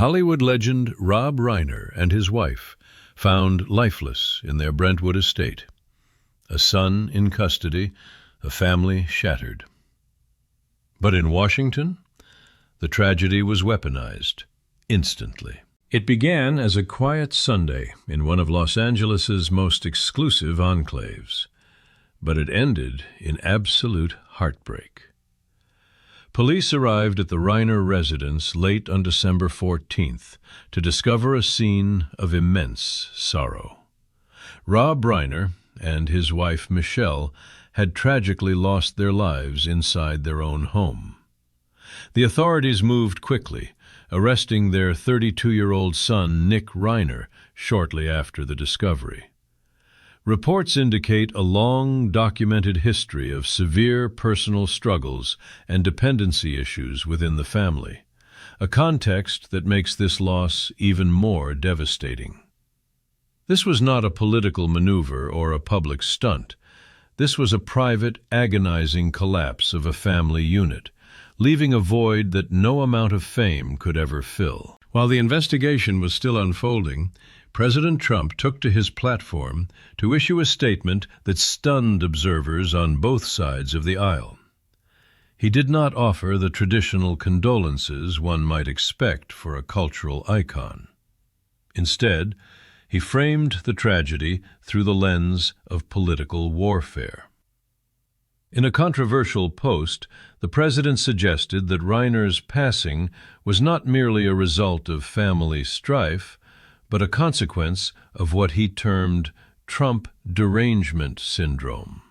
Hollywood legend Rob Reiner and his wife found lifeless in their Brentwood estate. A son in custody, a family shattered. But in Washington, the tragedy was weaponized instantly. It began as a quiet Sunday in one of Los Angeles's most exclusive enclaves, but it ended in absolute heartbreak. Police arrived at the Reiner residence late on December 14th to discover a scene of immense sorrow. Rob Reiner and his wife Michelle had tragically lost their lives inside their own home. The authorities moved quickly, arresting their 32-year-old son Nick Reiner shortly after the discovery. Reports indicate a long documented history of severe personal struggles and dependency issues within the family, a context that makes this loss even more devastating. This was not a political maneuver or a public stunt. This was a private, agonizing collapse of a family unit, leaving a void that no amount of fame could ever fill. While the investigation was still unfolding, President Trump took to his platform to issue a statement that stunned observers on both sides of the aisle. He did not offer the traditional condolences one might expect for a cultural icon. Instead, he framed the tragedy through the lens of political warfare. In a controversial post, the president suggested that Reiner's passing was not merely a result of family strife, but a consequence of what he termed Trump derangement syndrome.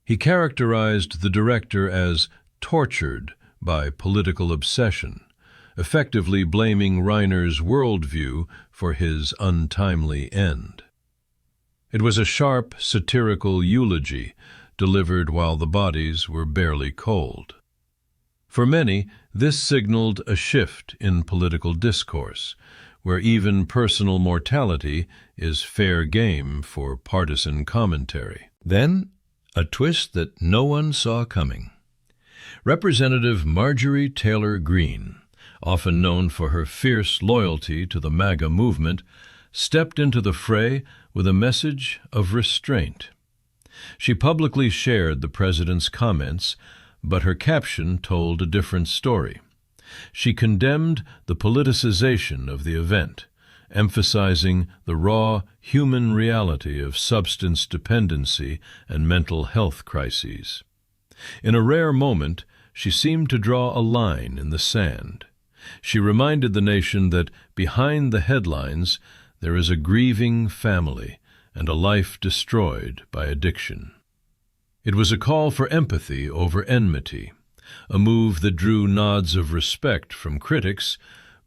He characterized the director as tortured by political obsession, effectively blaming Reiner's worldview for his untimely end. It was a sharp, satirical eulogy delivered while the bodies were barely cold. For many, this signaled a shift in political discourse, where even personal mortality is fair game for partisan commentary. Then, a twist that no one saw coming. Representative Marjorie Taylor Greene, often known for her fierce loyalty to the MAGA movement, stepped into the fray with a message of restraint. She publicly shared the president's comments, but her caption told a different story. She condemned the politicization of the event, emphasizing the raw human reality of substance dependency and mental health crises. In a rare moment, she seemed to draw a line in the sand. She reminded the nation that behind the headlines there is a grieving family and a life destroyed by addiction. It was a call for empathy over enmity, a move that drew nods of respect from critics,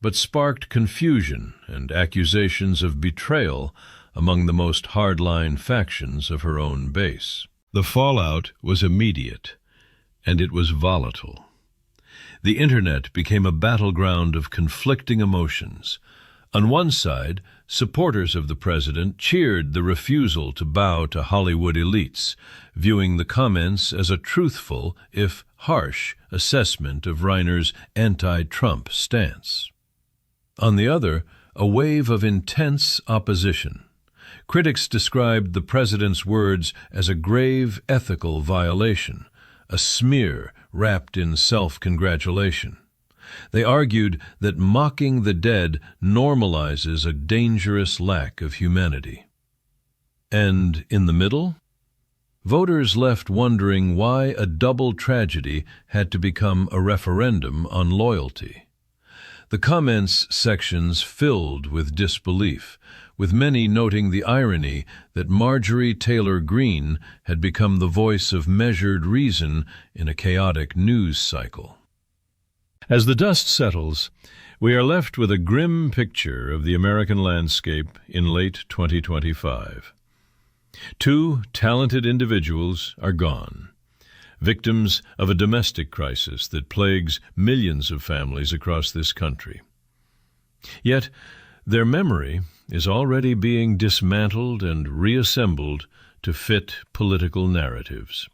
but sparked confusion and accusations of betrayal among the most hardline factions of her own base. The fallout was immediate, and it was volatile. The internet became a battleground of conflicting emotions. On one side, supporters of the president cheered the refusal to bow to Hollywood elites, viewing the comments as a truthful, if harsh, assessment of Reiner's anti-Trump stance. On the other, a wave of intense opposition. Critics described the president's words as a grave ethical violation, a smear wrapped in self-congratulation. They argued that mocking the dead normalizes a dangerous lack of humanity. And in the middle, voters left wondering why a double tragedy had to become a referendum on loyalty. The comments sections filled with disbelief, with many noting the irony that Marjorie Taylor Greene had become the voice of measured reason in a chaotic news cycle. As the dust settles, we are left with a grim picture of the American landscape in late 2025. Two talented individuals are gone, victims of a domestic crisis that plagues millions of families across this country. Yet, their memory is already being dismantled and reassembled to fit political narratives.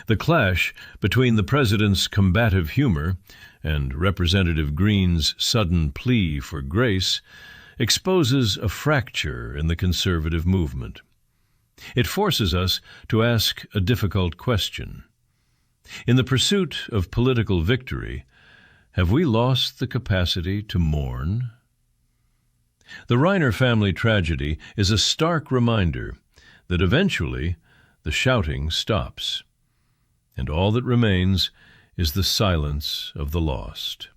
The clash between the president's combative humor and Representative Greene's sudden plea for grace exposes a fracture in the conservative movement. It forces us to ask a difficult question. In the pursuit of political victory, have we lost the capacity to mourn? The Reiner family tragedy is a stark reminder that eventually the shouting stops, and all that remains is the silence of the lost.